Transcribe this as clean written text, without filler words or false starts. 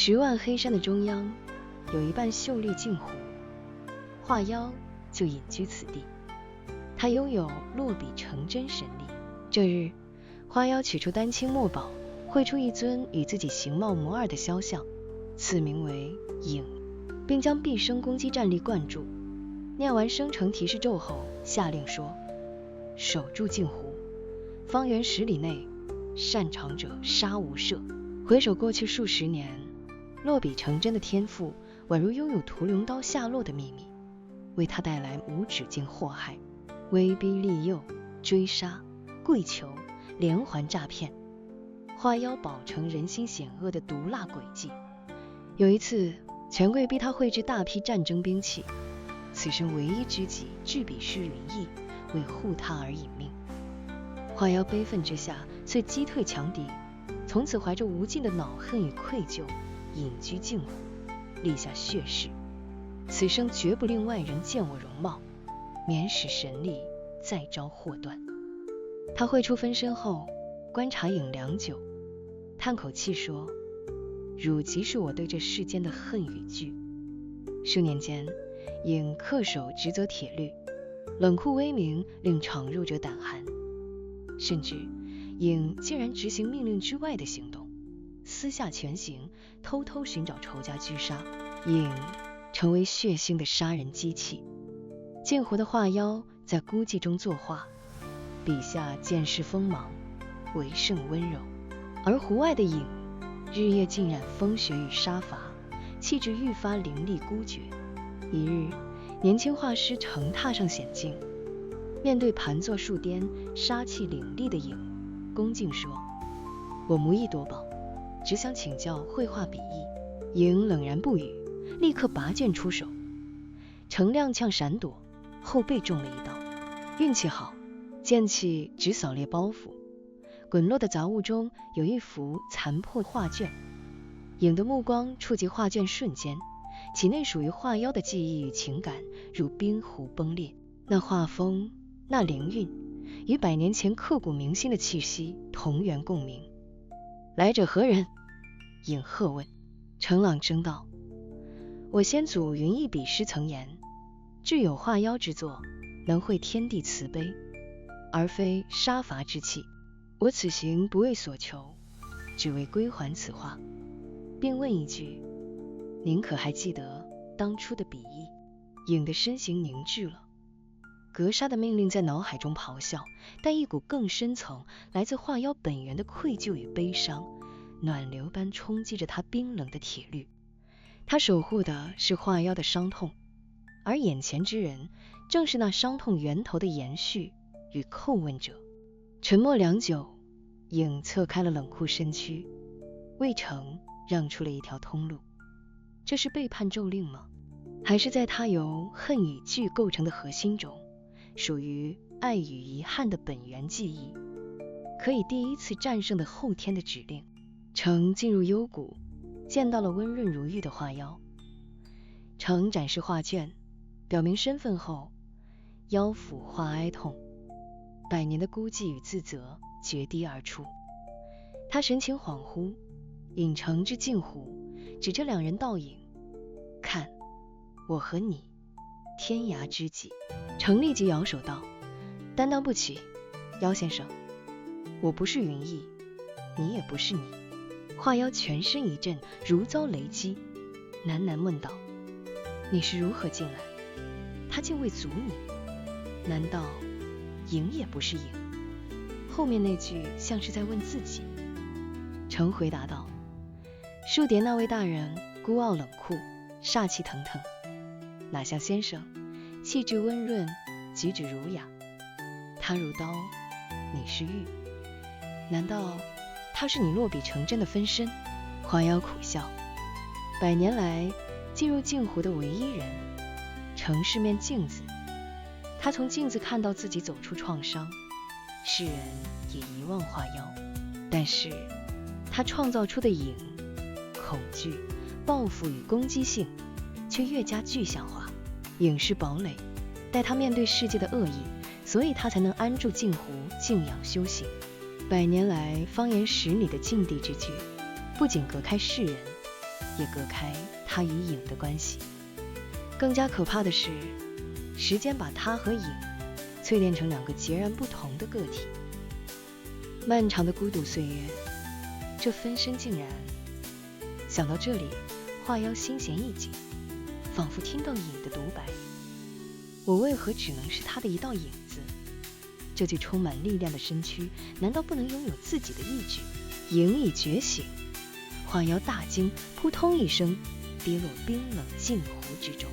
10万黑山的中央，有一半秀丽镜湖，华妖就隐居此地。他拥有落笔成真神力。这日，花妖取出丹青墨宝，绘出一尊与自己形貌模二的肖像，赐名为影，并将毕生攻击战力灌注。念完生成提示咒后，下令说：守住镜湖，方圆10里内，擅长者杀无赦。回首过去数十年，落笔成真的天赋宛如拥有屠龙刀下落的秘密，为他带来无止境祸害，威逼利诱、追杀、跪求、连环诈骗，花妖宝成人心险恶的毒辣诡计。有一次，权贵逼他绘制大批战争兵器，此生唯一知己执笔师云逸，为护他而殒命。花妖悲愤之下，遂击退强敌，从此怀着无尽的恼恨与愧疚，隐居镜湖，立下血誓：此生绝不令外人见我容貌，免使神力再招祸端。他绘出分身后，观察影良久，叹口气说：汝即是我对这世间的恨与惧。数年间，影恪守职责铁律，冷酷威名令闯入者胆寒，甚至影竟然执行命令之外的行动，私下潜行，偷偷寻找仇家狙杀。影成为血腥的杀人机器。镜湖的画妖在孤寂中作画，笔下见识锋芒，为胜温柔；而湖外的影日夜浸染风雪与杀伐，气质愈发凌厉孤绝。一日，年轻画师程踏上险境，面对盘坐树巅、杀气凌厉的影，恭敬说：我无意夺宝，只想请教绘画笔意。影冷然不语，立刻拔剑出手。程踉跄闪躲，后背中了一刀，运气好，剑气只扫裂包袱，滚落的杂物中有一幅残破画卷。影的目光触及画卷瞬间，其内属于画妖的记忆与情感如冰湖崩裂，那画风，那灵韵，与100年前刻骨铭心的气息同源共鸣。来者何人？影喝问。程朗争道：我先祖云逸笔师曾言，至有画妖之作，能绘天地慈悲，而非杀伐之气。我此行不为所求，只为归还此画，并问一句：您可还记得当初的笔意？影的身形凝滞了，格杀的命令在脑海中咆哮，但一股更深层来自画妖本源的愧疚与悲伤，暖流般冲击着他冰冷的铁律。他守护的是画妖的伤痛，而眼前之人正是那伤痛源头的延续与叩问者。沉默良久，影侧开了冷酷身躯，为程让出了一条通路。这是背叛咒令吗？还是在他由恨与惧构成的核心中，属于爱与遗憾的本源记忆，可以第一次战胜的后天的指令？程进入幽谷，见到了温润如玉的画妖。程展示画卷，表明身份后，妖府画哀痛，100年的孤寂与自责决堤而出。他神情恍惚，引程至镜湖，指着2人倒影：看，我和你，天涯知己。程立即摇手道：担当不起，妖先生，我不是云逸，你也不是你。画妖全身一震，如遭雷击，喃喃问道：你是如何进来？他竟未阻你，难道影也不是影？后面那句像是在问自己。程回答道：树蝶那位大人孤傲冷酷，煞气腾腾，哪像先生气质温润，举止儒雅。他如刀，你是玉，难道他是你落笔成真的分身？花妖苦笑：100年来进入镜湖的唯一人，程是面镜子。他从镜子看到自己走出创伤，世人也遗忘花妖，但是他创造出的影、恐惧、报复与攻击性却越加具象化。影是堡垒，待他面对世界的恶意，所以他才能安住镜湖静养修行。100年来方圆10里的禁地之居，不仅隔开世人，也隔开他与影的关系。更加可怕的是，时间把他和影淬炼成2个截然不同的个体。漫长的孤独岁月，这分身竟然……想到这里，画妖心弦一紧，仿佛听到影的独白：我为何只能是他的一道影子？这具充满力量的身躯，难道不能拥有自己的意志？影已觉醒，画妖大惊，扑通一声跌落冰冷镜湖之中。